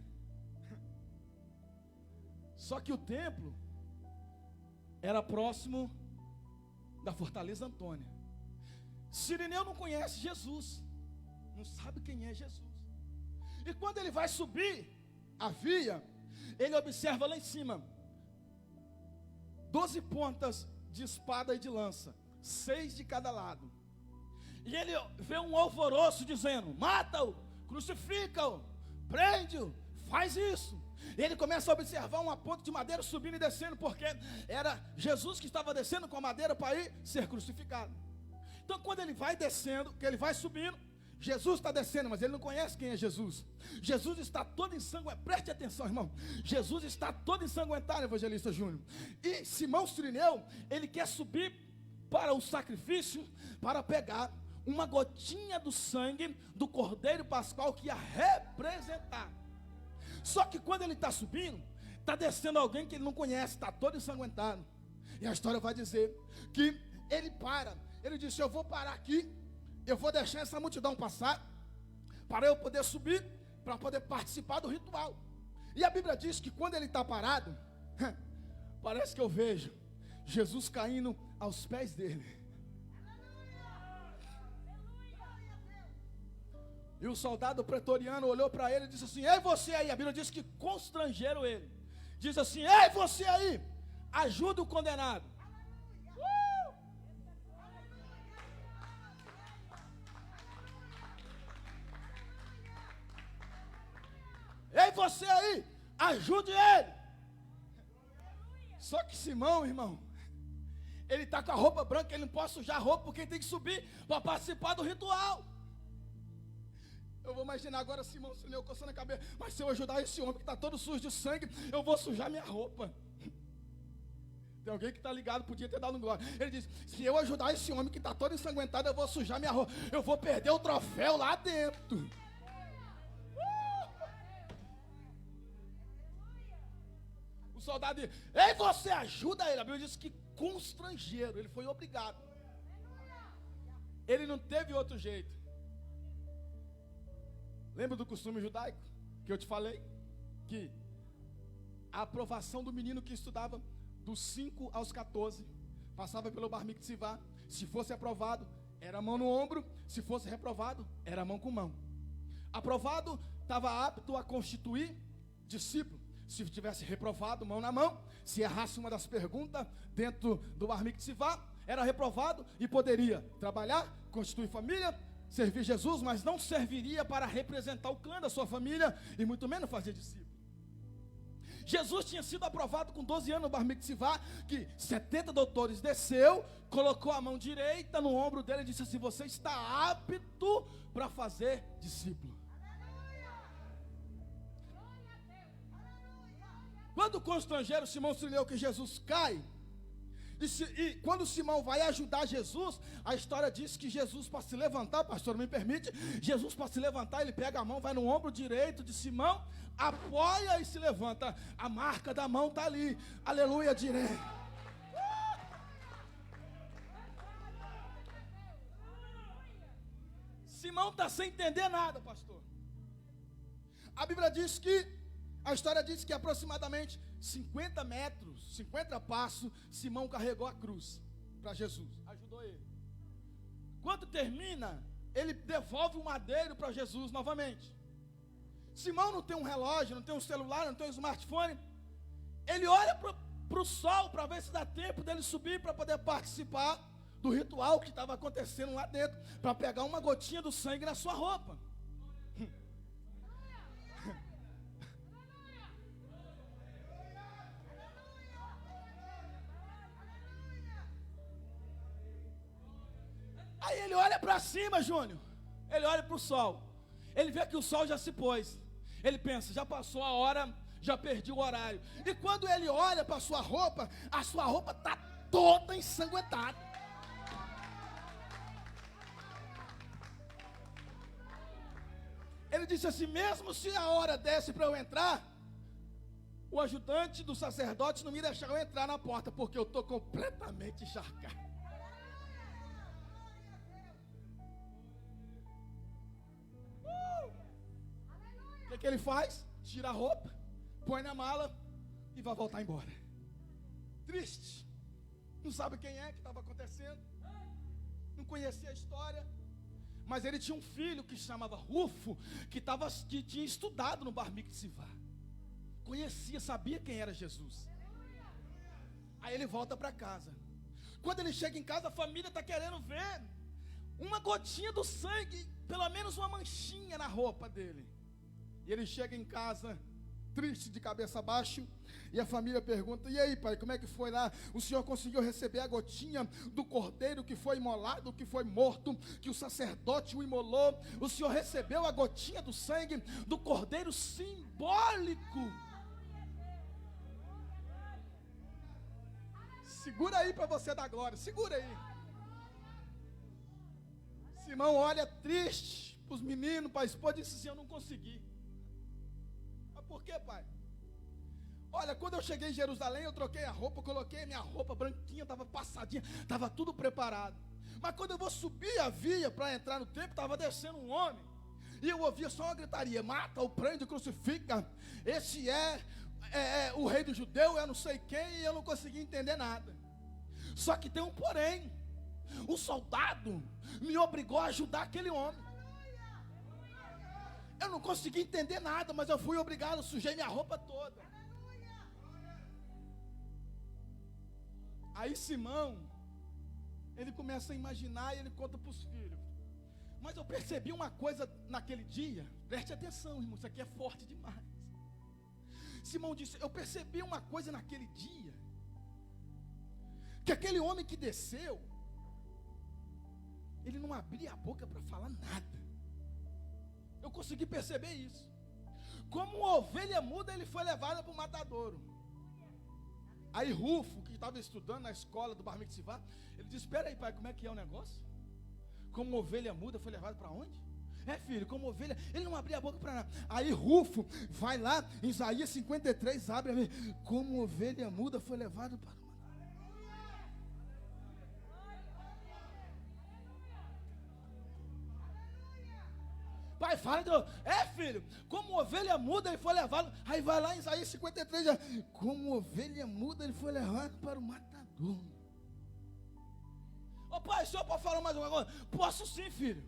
Speaker 1: Só que o templo era próximo da Fortaleza Antônia. Cireneu não conhece Jesus, não sabe quem é Jesus. E quando ele vai subir a via, ele observa lá em cima 12 pontas de espada e de lança, 6 de cada lado. E ele vê um alvoroço dizendo: mata-o, crucifica-o, prende-o, faz isso. E ele começa a observar uma ponta de madeira subindo e descendo, porque era Jesus que estava descendo com a madeira para ir ser crucificado. Então quando ele vai descendo, que ele vai subindo, Jesus está descendo, mas ele não conhece quem é Jesus. Jesus está todo ensanguentado, preste atenção, irmão. Jesus está todo ensanguentado, evangelista Júnior. E Simão Cirineu, ele quer subir para o sacrifício, para pegar uma gotinha do sangue do Cordeiro Pascual que ia representar. Só que quando ele está subindo, está descendo alguém que ele não conhece, está todo ensanguentado. E a história vai dizer que ele para. Ele disse: eu vou parar aqui, eu vou deixar essa multidão passar, para eu poder subir, para poder participar do ritual. E a Bíblia diz que quando ele está parado, parece que eu vejo Jesus caindo aos pés dele. E o soldado pretoriano olhou para ele e disse assim: ei você aí, a Bíblia diz que constrangeram ele. Diz assim: ei você aí, ajuda o condenado. Ei você aí, ajude ele. Só que Simão, irmão, ele está com a roupa branca, ele não pode sujar a roupa, porque ele tem que subir para participar do ritual. Eu vou imaginar agora Simão Cirineu coçando a cabeça: mas se eu ajudar esse homem que está todo sujo de sangue, eu vou sujar minha roupa. Tem alguém que está ligado, podia ter dado um glória. Ele diz: se eu ajudar esse homem que está todo ensanguentado, eu vou sujar minha roupa, eu vou perder o troféu lá dentro. O soldado diz: ei você, ajuda ele. A Bíblia diz que constrangeram, ele foi obrigado. Ele não teve outro jeito. Lembra do costume judaico que eu te falei? Que a aprovação do menino que estudava dos 5 aos 14 passava pelo bar mitzvah. Se fosse aprovado, era mão no ombro. Se fosse reprovado, era mão com mão. Aprovado, estava apto a constituir discípulo. Se tivesse reprovado, mão na mão. Se errasse uma das perguntas dentro do bar mitzvah, era reprovado e poderia trabalhar, constituir família, servir Jesus, mas não serviria para representar o clã da sua família e muito menos fazer discípulo. Jesus tinha sido aprovado com 12 anos no bar mitzvah, que 70 doutores desceu, colocou a mão direita no ombro dele e disse assim: você está apto para fazer discípulo. Quando constrangeram Simão Cirineu que Jesus cai, e quando Simão vai ajudar Jesus, a história diz que Jesus, para se levantar, pastor, me permite, Jesus para se levantar, ele pega a mão, vai no ombro direito de Simão, apoia e se levanta. A marca da mão está ali, aleluia, direito.
Speaker 2: Simão está sem entender nada, pastor. A Bíblia diz que, a história diz que aproximadamente 50 metros, 50 passos, Simão carregou a cruz para Jesus, ajudou ele. Quando termina, ele devolve o madeiro para Jesus novamente. Simão não tem um relógio, não tem um celular, não tem um smartphone. Ele olha para o sol para ver se dá tempo dele subir para poder participar do ritual que estava acontecendo lá dentro, para pegar uma gotinha do sangue na sua roupa. Aí ele olha para cima, Júnior. Ele olha para o sol. Ele vê que o sol já se pôs. Ele pensa, já passou a hora, já perdi o horário. E quando ele olha para a sua roupa está toda ensanguentada. Ele disse assim, mesmo se a hora desse para eu entrar, o ajudante do sacerdote não me deixou eu entrar na porta, porque eu estou completamente encharcado. O que ele faz? Tira a roupa, põe na mala e vai voltar embora. Triste. Não sabe quem é que estava acontecendo. Não conhecia a história. Mas ele tinha um filho que se chamava Rufo, que tinha estudado no Bar Mitzvah. Conhecia, sabia quem era Jesus. Aí ele volta para casa. Quando ele chega em casa, a família está querendo ver uma gotinha do sangue, pelo menos uma manchinha na roupa dele. E ele chega em casa, triste, de cabeça baixa, e a família pergunta, e aí pai, como é que foi lá? O senhor conseguiu receber a gotinha do cordeiro que foi imolado, que foi morto, que o sacerdote o imolou? O senhor recebeu a gotinha do sangue do cordeiro simbólico? Segura aí para você dar glória, segura aí. Simão olha triste para os meninos, para a esposa, e disse assim, eu não consegui. Mas por quê, pai? Olha, quando eu cheguei em Jerusalém, eu troquei a roupa, coloquei minha roupa branquinha, estava passadinha, estava tudo preparado. Mas quando eu vou subir a via para entrar no templo, estava descendo um homem, e eu ouvia só uma gritaria, mata, o prende, crucifica, esse é o rei dos judeus, eu não sei quem, e eu não consegui entender nada. Só que tem um porém, o soldado me obrigou a ajudar aquele homem. Eu não consegui entender nada, mas eu fui obrigado, sujei minha roupa toda. Aí Simão, ele começa a imaginar e ele conta para os filhos. Mas eu percebi uma coisa naquele dia, preste atenção, irmão, isso aqui é forte demais. Simão disse, eu percebi uma coisa naquele dia, que aquele homem que desceu, ele não abria a boca para falar nada. Eu consegui perceber isso. Como uma ovelha muda, ele foi levado para o matadouro. Aí Rufo, que estava estudando na escola do Bar Mitzvah, ele disse, espera aí pai, como é que é o negócio? Como uma ovelha muda, foi levado para onde? Filho, como ovelha, ele não abria a boca para nada. Aí Rufo vai lá, em Isaías 53, abre a ver, como ovelha muda, foi levado para o pai, fala de novo. Filho, como ovelha muda, ele foi levado. Aí vai lá em Isaías 53, como ovelha muda, ele foi levado para o matador. Ô pai, o senhor pode falar mais uma coisa? Posso sim, filho.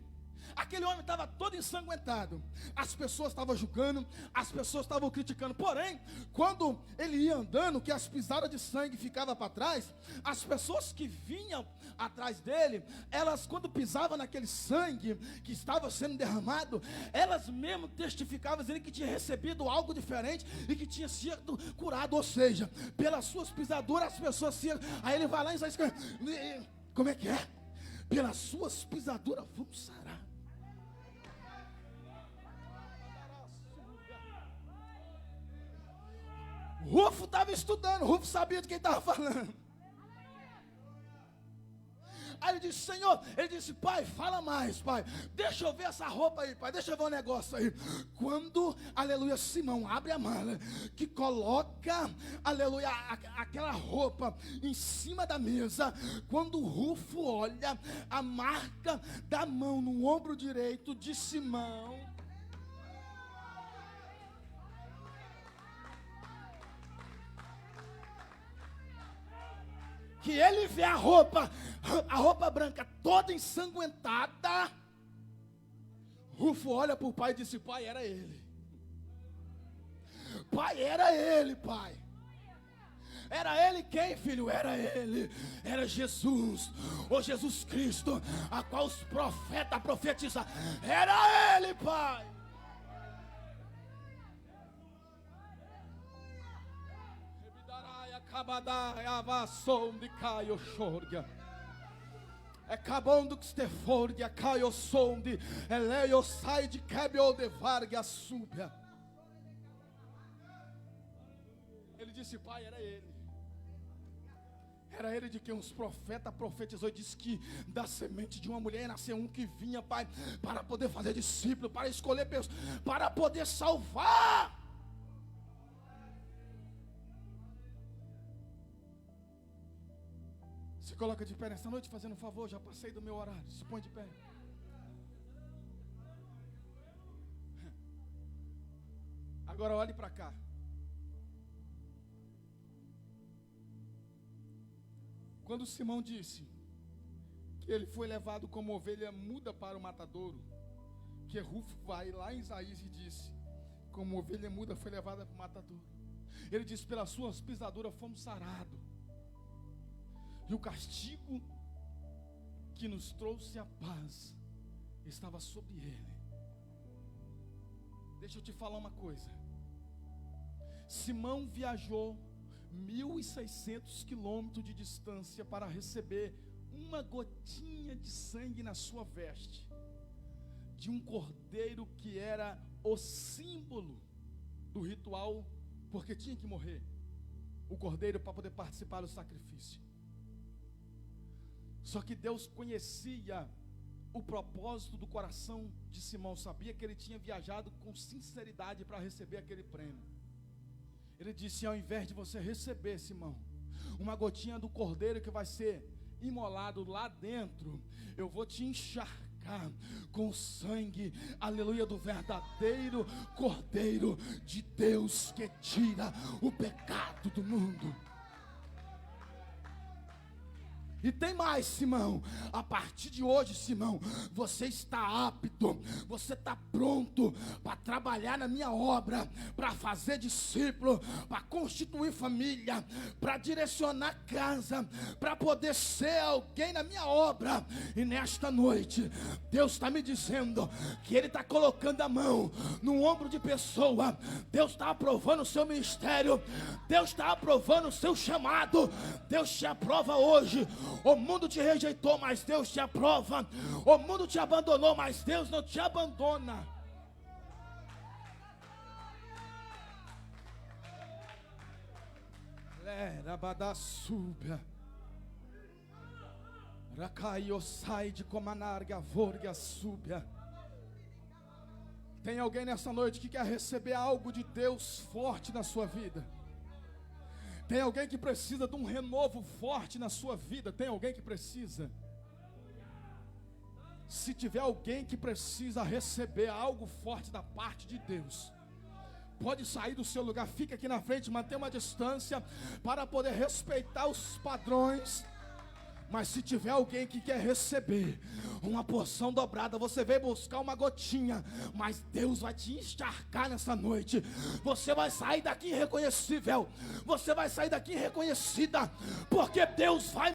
Speaker 2: Aquele homem estava todo ensanguentado. As pessoas estavam julgando, as pessoas estavam criticando. Porém, quando ele ia andando, que as pisadas de sangue ficavam para trás, as pessoas que vinham atrás dele, elas quando pisavam naquele sangue que estava sendo derramado, elas mesmo testificavam dizendo que tinha recebido algo diferente e que tinha sido curado. Ou seja, pelas suas pisaduras as pessoas se... Aí ele vai lá e diz, como é que é? Pelas suas pisaduras vamos sarar. Rufo estava estudando, Rufo sabia de quem estava falando. Aí ele disse, Senhor, ele disse, pai, fala mais, pai. Deixa eu ver essa roupa aí, pai, deixa eu ver um negócio aí. Quando, aleluia, Simão abre a mala, que coloca, aleluia, aquela roupa em cima da mesa, quando o Rufo olha a marca da mão no ombro direito de Simão, que ele vê a roupa branca toda ensanguentada, Rufo olha para o pai e disse, pai, era ele. Pai, era ele, pai. Era ele quem, filho? Era ele. Era Jesus, o Jesus Cristo, a qual os profetas profetizaram. Era ele, pai. Acabando que Steforgia, Caio Sonde, Eleio sai de Cabio de Vargas Súbia. Ele disse, pai, era ele. Era ele de quem os profetas profetizou e disse que da semente de uma mulher nasceu um que vinha, pai, para poder fazer discípulo, para escolher pessoas, para poder salvar. Se coloca de pé nessa noite, fazendo um favor, já passei do meu horário. Se põe de pé. Agora olhe para cá. Quando Simão disse que ele foi levado como ovelha muda para o matadouro, que Rufo vai lá em Isaías e disse, como ovelha muda foi levada para o matadouro. Ele disse, pelas suas pisaduras fomos sarados. E o castigo que nos trouxe a paz estava sobre ele. Deixa eu te falar uma coisa. Simão viajou 1.600 quilômetros de distância para receber uma gotinha de sangue na sua veste, de um cordeiro que era o símbolo do ritual, porque tinha que morrer o cordeiro para poder participar do sacrifício. Só que Deus conhecia o propósito do coração de Simão, sabia que ele tinha viajado com sinceridade para receber aquele prêmio. Ele disse, ao invés de você receber, Simão, uma gotinha do cordeiro que vai ser imolado lá dentro, eu vou te encharcar com o sangue, aleluia, do verdadeiro cordeiro de Deus que tira o pecado do mundo. E tem mais, Simão, a partir de hoje, Simão, você está apto, você está pronto para trabalhar na minha obra, para fazer discípulo, para constituir família, para direcionar casa, para poder ser alguém na minha obra. E nesta noite, Deus está me dizendo que Ele está colocando a mão no ombro de pessoa. Deus está aprovando o seu ministério, Deus está aprovando o seu chamado, Deus te aprova hoje. O mundo te rejeitou, mas Deus te aprova. O mundo te abandonou, mas Deus não te abandona. Rabadasúbia, Racaio sai de Comanarga, Vorga Súbia. Tem alguém nessa noite que quer receber algo de Deus forte na sua vida? Tem alguém que precisa de um renovo forte na sua vida? Tem alguém que precisa? Se tiver alguém que precisa receber algo forte da parte de Deus, pode sair do seu lugar, fica aqui na frente, mantenha uma distância para poder respeitar os padrões. Mas se tiver alguém que quer receber uma porção dobrada, você veio buscar uma gotinha, mas Deus vai te encharcar nessa noite. Você vai sair daqui irreconhecível, você vai sair daqui irreconhecida, porque Deus vai